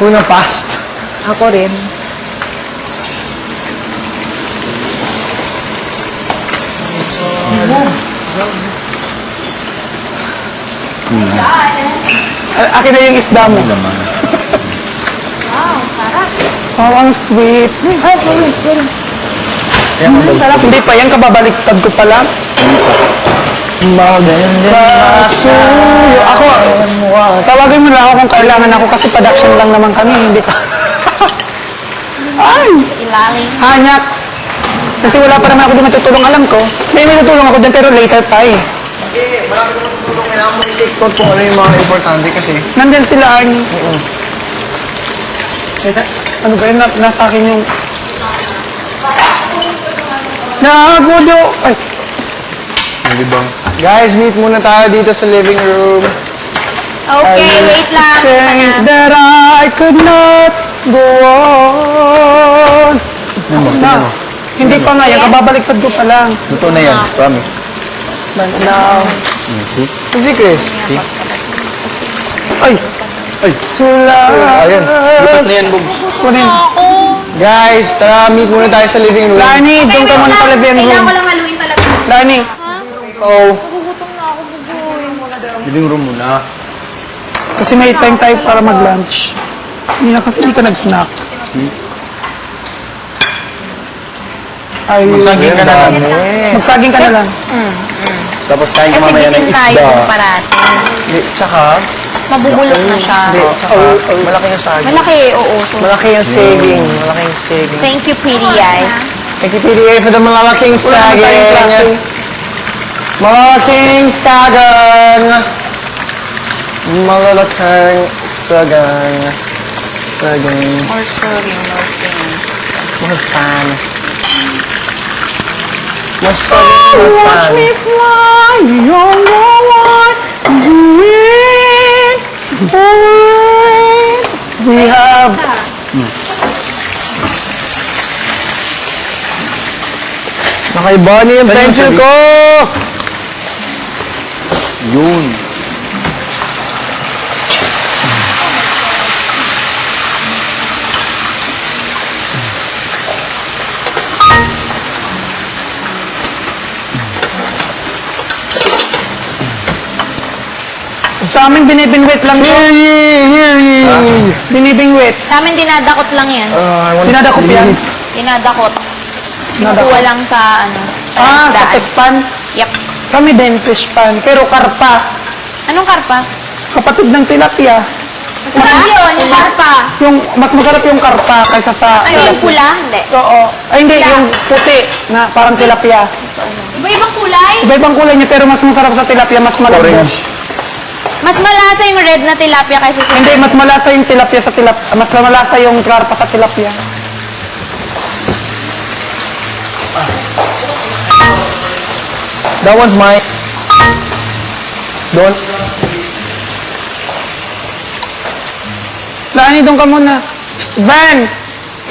Una past. Ako rin. Akin na yung isda mo. Wow, sarap. Oh, ang sweet. Ay, sorry. Sarap. Hindi pa yan, kababaliktad ko pa lang. Magkasuyo. Ako, tawagin mo lang ako kung kailangan ako kasi production lang naman kami, hindi ka. Ay! Ilalim. Hanyak. Kasi wala pa naman ako di matutulong, alam ko. May tutulong ako din, pero later pa eh. Eh, marami ka matutulong. Kailangan mo i-take note kung ano yung mga importante kasi. Nandyan sila, Arnie. Ano ba yun? Nasa akin yung... Nagudo! Ay! Hindi ba? Guys, meet muna tayo dito sa living room. Okay, wait lang. Think that I could not go on. Na, hindi pa nga yan, kababaliktad ko pa lang. Luto na yan, promise. But now... See? Hindi, Chris. See? Ay! Ay! Sula! Ayun, luto na yan, Bob. Kunin. Guys, tara, meet muna tayo sa living room. Lani, doon ka muna sa living Kailangan room. ko lang haluin talaga. Lani. Oh, Nagugutom na ako, bugoy. living room muna. Kasi may time tayo para mag-lunch. Hindi ka nag-snack. Ay, Magsaging ka na lang. Magsaging ka na lang. Tapos kain ka Kasi mamaya ng bitin tayo isda. kung parati. Hindi, tsaka, Mabubulok na siya. hindi, tsaka, malaki yung saging. Malaki, oo. So, Malaki yung saging. Malaki yung saging. thank you, PDI. Thank you, PDA, for the malalaking Wala na tayong klase. saging. Malalaking sagang. Malalaking sagang. Sagang. Or sorry, nursing. More fan. More sagang, more Watch fan. me fly, you're the one who win. We have... Nakaiba niya yung Saan yung pencil sabi? ko! Yun. Sa amin, binibingwit lang yun. Hear ye! Hear ye! Binibingwit. Sa amin, dinadakot lang yan. I want to Dinadakop see. yan. Dinadakot. Dinadakot. Kinukuha lang sa, Ah, sa isdaan. pespan. Yep. Kami din, fish pan. Pero karpa. Anong karpa? Kapatid ng tilapia. Masarap yun, yung karpa. Yung, mas masarap yung karpa kaysa sa Ay, yung pula? Hindi. Oo. Ay, hindi. Yung puti na parang tilapia. Iba-ibang kulay? Iba-ibang kulay niya, pero mas masarap sa tilapia, mas malambot. Orange. Mas malasa yung red na tilapia kaysa sa... Hindi, mas malasa yung tilapia sa tilapia. Mas malasa yung karpa sa tilapia. That one's mine. Don't. Lani, doon ka muna. Psst, Van!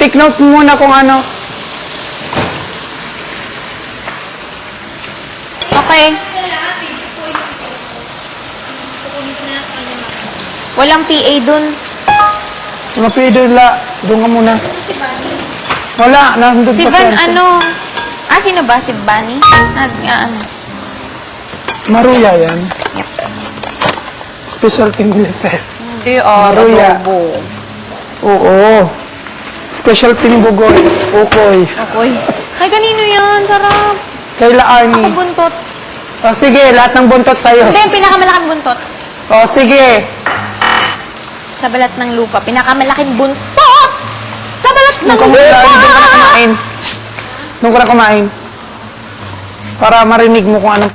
Take note mo muna kung ano. Okay. Walang PA dun. Mapido la. Doon ka muna. Wala, nandun Si pa Van, siya. ano? Ah, sino ba? Si Bunny? Ano? Maruya yan. Yep. Specialty nila sir. Hindi, Maruya. adobo. Oo. Specialty ni Bugoy. Ukoy. Okay. Ay, kanino yan? Sarap. Kayla Ako Arnie. buntot. O sige, lahat ng buntot sa'yo. Hindi, yung pinakamalaking buntot. O sige. Sa balat ng lupa. Pinakamalaking buntot! Sa balat ng Doon ka muna, Arnie. Doon ka na lupa! kumain. Doon ka na kumain. Para marinig mo kung anong